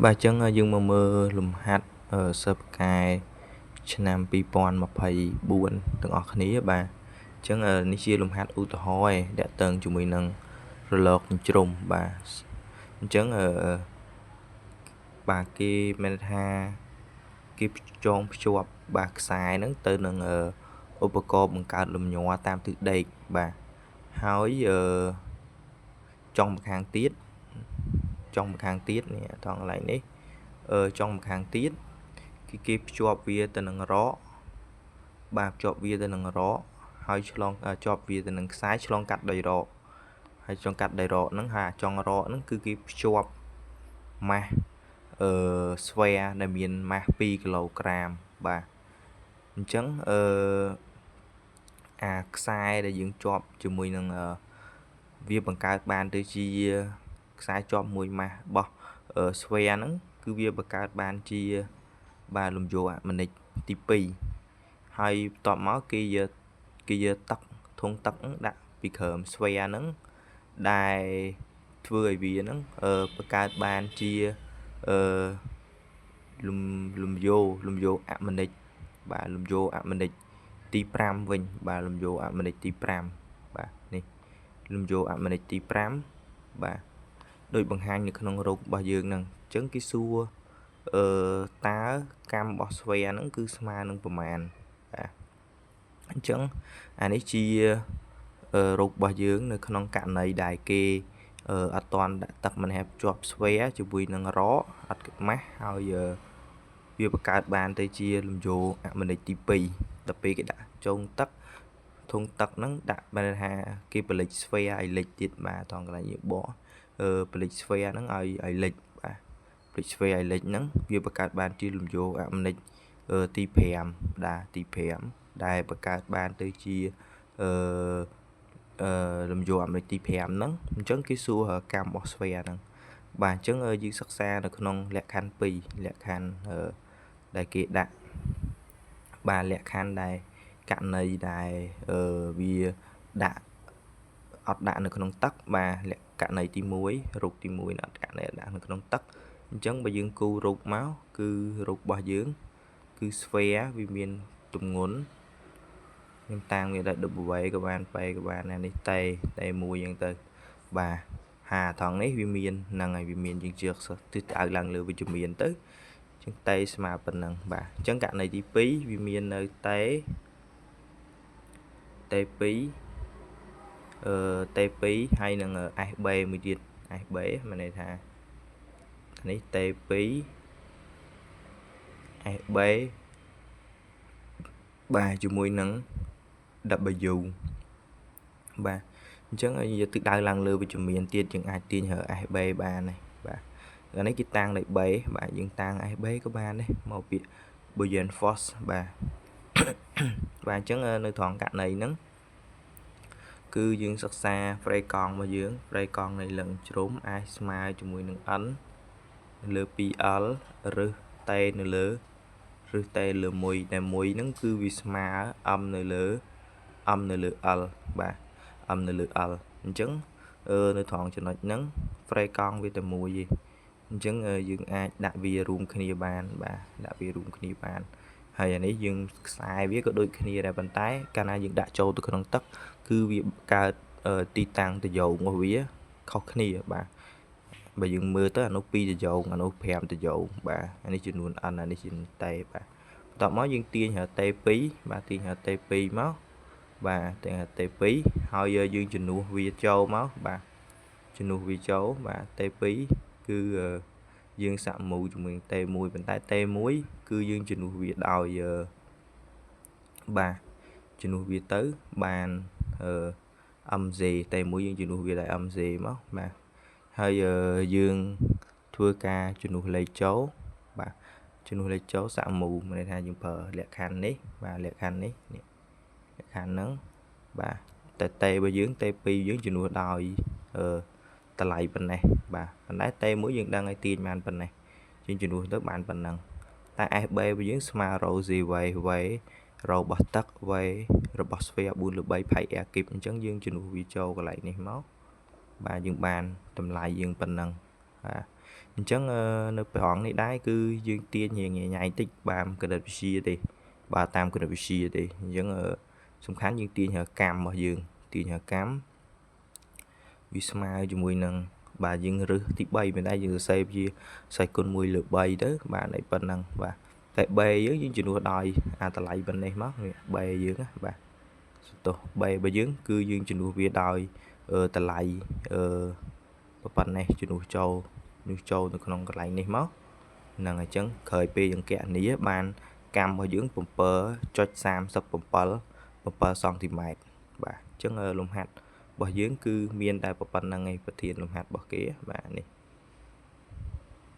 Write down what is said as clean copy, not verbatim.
Bà chân dương mơ lùm hát sơ càiឆ្នាំ2024ទាំងអស់គ្នាបាទអញ្ចឹងនេះជាលំហាត់ឧទាហរណ៍ដែលតឹងជាមួយនឹងរលកជ្រុំបាទអញ្ចឹងបាទគេមានថាគេចងភ្ជាប់បាទខ្សែហ្នឹងទៅនឹងឧបករណ៍បង្កើតលំញ័រតាមទិសដេកបាទហើយចុងម្ខាងទៀតនេះត្រង់កន្លែងនេះចុងម្ខាងទៀតគេភ្ជាប់វាទៅនឹងរ៉កបាទភ្ជាប់វាទៅនឹងរ៉កហើយឆ្លងជាប់វាទៅនឹងខ្សែឆ្លងកាត់ដោយរ៉កហើយឆ្លងកាត់ដោយរ៉កហ្នឹងហើយចុងរ៉កហ្នឹងគឺគេភ្ជាប់ម៉ាស់ស្វែដែលមានម៉ាស់2គីឡូក្រាមបាទអញ្ចឹងអាខ្សែដែលយើងជាប់ជាមួយនឹងវាបង្កើតបានទៅជាខ្សែជាប់មួយម៉ាស់របស់ស្វែហ្នឹងគឺវាបង្កើតបានជាបាទលំយោអាមេនិកទី2ហើយបន្ទាប់មកគេយកទឹកធុងទឹកដាក់ពីក្រោមស្វែហ្នឹងដែលធ្វើឲ្យវាហ្នឹងបង្កើតបានជាលំយោអាមេនិកបាទលំយោអាមេនិកទី5វិញបាទលំយោអាមេនិកទី5បាទនេះលំយោអាមេនិកទី5បាទដោយបង្ហាញនៅក្នុងរូបរបស់យើងហ្នឹងអញ្ចឹងគេសួរតើកម្មរបស់ស្វែហ្នឹងគឺស្មើនឹងប្រមាណបាទអញ្ចឹងអានេះជារូបរបស់យើងនៅក្នុងករណីដែលគេអត់ទាន់ដាក់ទឹកមិនហែបជាប់ស្វែជាមួយនឹងរ៉កអត់ម៉ាស់ហើយវាបង្កើតបានទៅជាលំយោអាមេនិកទី2ដល់ពេលគេដាក់ចុងទឹកធុងទឹកហ្នឹងដាក់បានថាគេផលិតស្វែឲ្យលិចទៀតបាទត្រង់កន្លែងយើងបកផលិតស្វែហ្នឹងឲ្យលិចបាទផលិតស្វែឲ្យលិចហ្នឹងវាបង្កើតបានជាលំយោអាមេនិកទី5បាទទី5ដែលបង្កើតបានទៅជាលំយោអាមេរិកទី5ហ្នឹងអញ្ចឹងគេសួរកម្មរបស់ស្វែហ្នឹងបាទអញ្ចឹងយើងសិក្សានៅក្នុងលក្ខខណ្ឌ2លក្ខខណ្ឌដែលគេដាក់បាទលក្ខខណ្ឌដែលករណីដែលវាដាក់អត់ដាក់នៅក្នុងទឹកបាទករណីទី1រូបទី1អត់ករណីដាក់នៅក្នុងទឹកអញ្ចឹងបើយើងគូររូបមកគឺរូបរបស់យើងគឺស្វែវាមានទម្ងន់ខ្ញុំតាំងវាដល់ W ក៏បានPក៏បាននេះតែមួយអញ្ចឹងទៅបាទហាត្រង់នេះវាមានហ្នឹងហើយវាមានយើងជឿទិសដៅឡើងលើវិជ្ជមានទៅអញ្ចឹងតេស្មើប៉ុណ្ណឹងបាទអញ្ចឹងករណីទី2វាមាននៅតេ2ហើយនឹង SB មួយទៀត SB មានន័យថានេះតេ2 SB បាទជាមួយនឹង W បាទអញ្ចឹងឲ្យយកទិសដៅឡើងលើវិជ្ជមានទៀតយើងអាចទាញរើ SB បានហើយបាទអានេះគេតាំងដោយ B បាទយើងតាំង SB ក៏បានដែរមកពាក្យ Boolean false បាទបាទអញ្ចឹងនៅត្រង់ករណីហ្នឹងគឺយើងសិក្សា phrase កង់របស់យើង phrase កង់នៃលឹងជ្រុំអាចស្មើជាមួយនឹង n នៅលើ 2l ឬតេនៅលើ1ដែល1ហ្នឹងគឺវាស្មើ m នៅលើ l បាទ m នៅលើ l អញ្ចឹងនៅត្រង់ចំណុចហ្នឹង phrase កង់វាតែមួយទេអញ្ចឹងយើងអាចដាក់វារួមគ្នាបានបាទដាក់វារួមគ្នាបានហើយអានេះយើងខ្សែវាក៏ដូចគ្នាដែរប៉ុន្តែកាលណាយើងដាក់ចូលទៅក្នុងទឹកគឺវាកើតទីតាំងប្រយោគរបស់វាខុសគ្នាបាទបើយើងមើលទៅអានោះ2ប្រយោគអានោះ5ប្រយោគបាទអានេះចំនួន n អានេះជាតេបាទបន្ទាប់មកយើងទាញរកតេ2បាទទាញរកតេ2មកបាទទាញរកតេ2ហើយយើងជំនួសវាចូលមកបាទជំនួសវាចូលបាទតេ2គឺយើងសាក់មូលជាមួយតេ1ប៉ុន្តែតេ1គឺយើងជំនួសវាដោយបាទជំនួសវាទៅបាន mj តេ1យើងជំនួសវាដោយ mj មកបាទហើយយើងធ្វើការជំនួសលេខចូលបាទជំនួសលេខចូលសាក់មូលមានន័យថាយើងប្រើលក្ខខណ្ឌនេះបាទលក្ខខណ្ឌនេះលក្ខខណ្ឌហ្នឹងបាទតែតេរបស់យើងតេ2យើងជំនួសដោយតម្លៃប៉ុណ្ណេះបាទប៉ុន្តែតេ1យើងដឹងឲ្យទាញបានប៉ុណ្ណេះយើងជំនួសទៅបានប៉ុណ្ណឹងតែ SB របស់យើងស្មើរ GV ររបស់ទឹក V របស់ស្វែ4លើ3 ផៃ air kip អញ្ចឹងយើងជំនួសវាចូលកន្លែងនេះមកបាទយើងបានតម្លៃយើងប៉ុណ្ណឹងបាទ អញ្ចឹងនៅប្រហងនេះដែរគឺយើងទាញរៀងញ៉ៃតិចបានគណិតវិទ្យាទេបាទតាមគណិតវិទ្យាទេអញ្ចឹងសំខាន់យើងទាញរកកម្មរបស់យើងទាញរកកម្មវាស្មើជាមួយនឹងបាទយើងរើសទី3មិនដែរយើងសរសេរវាសែកគុណ1លើ3ទៅបាទតែប៉ុណ្ណឹងបាទតែ b យើងជំនួសដោយអាតម្លៃប៉ុណ្ណេះមក b យើងណាបាទទោះ b របស់យើងគឺយើងជំនួសវាដោយតម្លៃប៉ុណ្ណេះជំនួសចូលនៅក្នុងកន្លែងនេះមកហ្នឹងអញ្ចឹងក្រោយពេលយើងគណនាបានកម្មរបស់យើង 7.37 សង់ទីម៉ែត្របាទអញ្ចឹងលំហាត់របស់យើងគឺមានតែប៉ុណ្្នឹងឯងប្រធានលំហាត់របស់គេបាទនេះ